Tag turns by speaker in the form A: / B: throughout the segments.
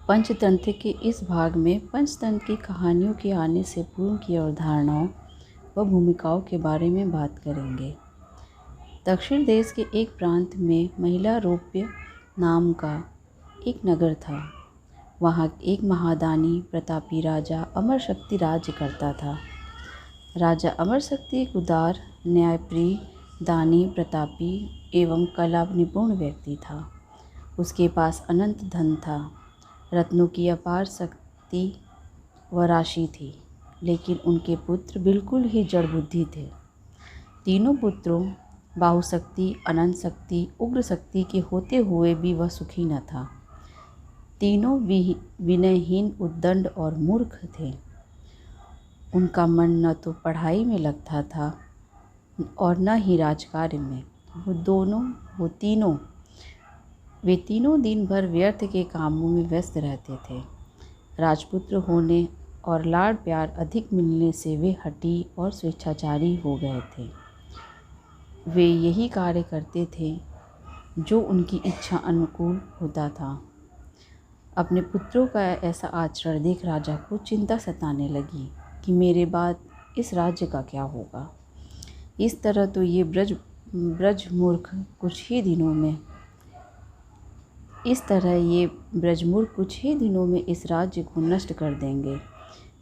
A: पंचतंत्र के इस भाग में पंचतंत्र की कहानियों के आने से पूर्व की अवधारणाओं व भूमिकाओं के बारे में बात करेंगे। दक्षिण देश के एक प्रांत में महिलारोप्य नाम का एक नगर था। वहाँ एक महादानी प्रतापी राजा अमरशक्ति राज्य करता था। राजा अमरशक्ति एक उदार, न्यायप्रिय, दानी, प्रतापी एवं कला निपुण व्यक्ति था। उसके पास अनंत धन था, रत्नों की अपार शक्ति व राशि थी, लेकिन उनके पुत्र बिल्कुल ही जड़ बुद्धि थे। तीनों पुत्रों बाहुशक्ति, अनंत शक्ति, उग्र शक्ति के होते हुए भी वह सुखी न था। तीनों विनयहीन, उद्दंड और मूर्ख थे। उनका मन न तो पढ़ाई में लगता था और न ही राजकार्य में। वे तीनों दिन भर व्यर्थ के कामों में व्यस्त रहते थे। राजपुत्र होने और लाड़ प्यार अधिक मिलने से वे हठी और स्वेच्छाचारी हो गए थे। वे यही कार्य करते थे जो उनकी इच्छा अनुकूल होता था। अपने पुत्रों का ऐसा आचरण देख राजा को चिंता सताने लगी कि मेरे बाद इस राज्य का क्या होगा। इस तरह तो ये ब्रजमूर्ख कुछ ही दिनों में इस राज्य को नष्ट कर देंगे।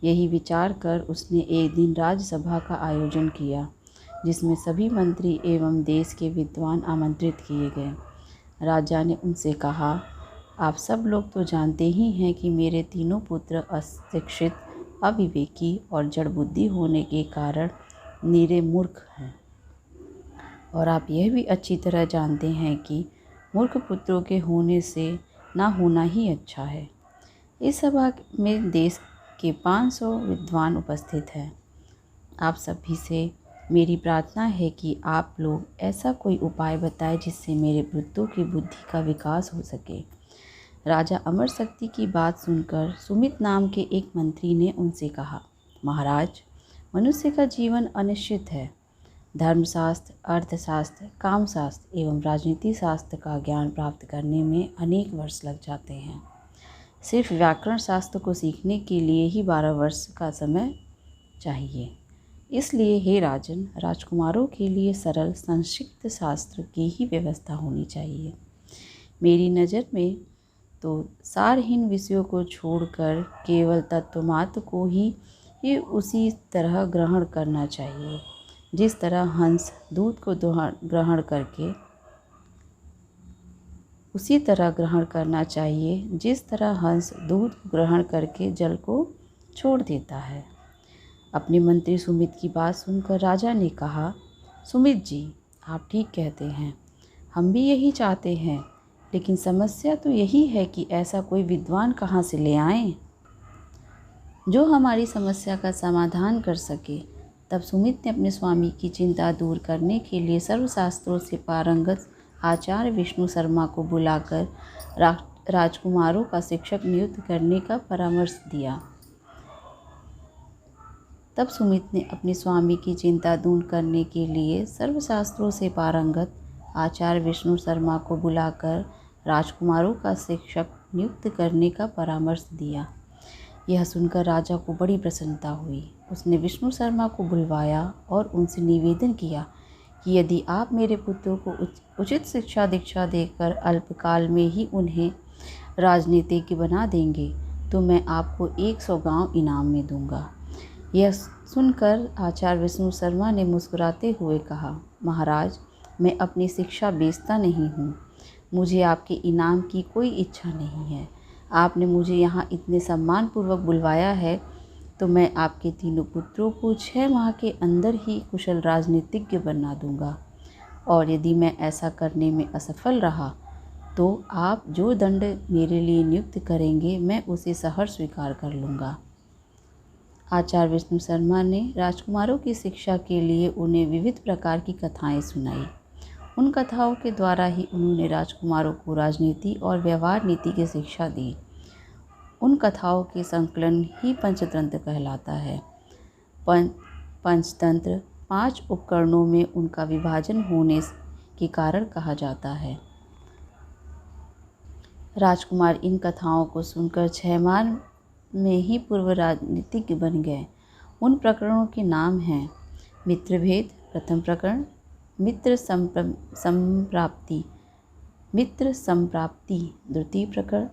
A: यही विचार कर उसने एक दिन राजसभा का आयोजन किया, जिसमें सभी मंत्री एवं देश के विद्वान आमंत्रित किए गए। राजा ने उनसे कहा, आप सब लोग तो जानते ही हैं कि मेरे तीनों पुत्र अशिक्षित, अविवेकी और जड़ बुद्धि होने के कारण निरे मूर्ख हैं। और आप यह भी अच्छी तरह जानते हैं कि मूर्ख पुत्रों के होने से ना होना ही अच्छा है। इस सभा में देश के 500 विद्वान उपस्थित हैं। आप सभी से मेरी प्रार्थना है कि आप लोग ऐसा कोई उपाय बताएं जिससे मेरे पुत्रों की बुद्धि का विकास हो सके। राजा अमरशक्ति की बात सुनकर सुमित नाम के एक मंत्री ने उनसे कहा, महाराज, मनुष्य का जीवन अनिश्चित है। धर्मशास्त्र, अर्थशास्त्र, कामशास्त्र एवं राजनीति शास्त्र का ज्ञान प्राप्त करने में अनेक वर्ष लग जाते हैं। सिर्फ व्याकरण शास्त्र को सीखने के लिए ही 12 वर्ष का समय चाहिए। इसलिए हे राजन, राजकुमारों के लिए सरल संक्षिप्त शास्त्र की ही व्यवस्था होनी चाहिए। मेरी नज़र में तो सारहीन विषयों को छोड़कर केवल तत्वमात्र को ही उसी तरह ग्रहण करना चाहिए जिस तरह हंस दूध को ग्रहण करके जल को छोड़ देता है। अपने मंत्री सुमित की बात सुनकर राजा ने कहा, सुमित जी, आप ठीक कहते हैं, हम भी यही चाहते हैं, लेकिन समस्या तो यही है कि ऐसा कोई विद्वान कहाँ से ले आएं जो हमारी समस्या का समाधान कर सके। तब सुमित ने अपने स्वामी की चिंता दूर करने के लिए सर्वशास्त्रों से पारंगत आचार्य विष्णु शर्मा को बुलाकर राजकुमारों का शिक्षक नियुक्त करने का परामर्श दिया। तब सुमित ने अपने स्वामी की चिंता दूर करने के लिए सर्वशास्त्रों से पारंगत आचार्य विष्णु शर्मा को बुलाकर राजकुमारों का शिक्षक नियुक्त करने का परामर्श दिया। यह सुनकर राजा को बड़ी प्रसन्नता हुई। उसने विष्णु शर्मा को बुलवाया और उनसे निवेदन किया कि यदि आप मेरे पुत्रों को उचित शिक्षा दीक्षा देकर अल्पकाल में ही उन्हें राजनीतिज्ञ बना देंगे तो मैं आपको 100 गांव इनाम में दूंगा। यह सुनकर आचार्य विष्णु शर्मा ने मुस्कुराते हुए कहा, महाराज, मैं अपनी शिक्षा बेचता नहीं हूँ। मुझे आपके इनाम की कोई इच्छा नहीं है। आपने मुझे यहाँ इतने सम्मानपूर्वक बुलवाया है तो मैं आपके तीनों पुत्रों को 6 माह के अंदर ही कुशल राजनीतिज्ञ बना दूंगा। और यदि मैं ऐसा करने में असफल रहा तो आप जो दंड मेरे लिए नियुक्त करेंगे मैं उसे सहर्ष स्वीकार कर लूँगा। आचार्य विष्णु शर्मा ने राजकुमारों की शिक्षा के लिए उन्हें विविध प्रकार की कथाएं सुनाई। उन कथाओं के द्वारा ही उन्होंने राजकुमारों को राजनीति और व्यवहार नीति की शिक्षा दी। उन कथाओं के संकलन ही पंचतंत्र कहलाता है। पंचतंत्र 5 उपकरणों में उनका विभाजन होने के कारण कहा जाता है। राजकुमार इन कथाओं को सुनकर 6 माह में ही पूर्व राजनीतिज्ञ बन गए। उन प्रकरणों के नाम हैं मित्रभेद प्रथम प्रकरण, मित्र संप्राप्ति द्वितीय प्रकरण,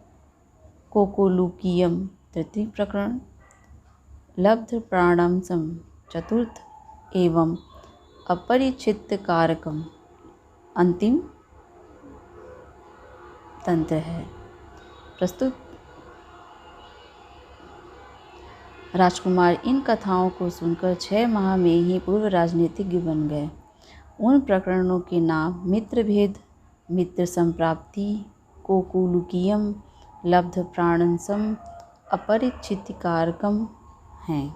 A: कोकोलुकियम तृतीय प्रकरण, लब्ध प्राणमसम चतुर्थ एवं अपरिचित कारकम अंतिम तंत्र है। प्रस्तुत राजकुमार इन कथाओं को सुनकर 6 माह में ही पूर्व राजनीतिज्ञ बन गए। उन प्रकरणों के नाम मित्रभेद, मित्र संप्राप्ति, कोकुलुकियम, लब्ध प्राणसम, अपरिचित कारकम हैं।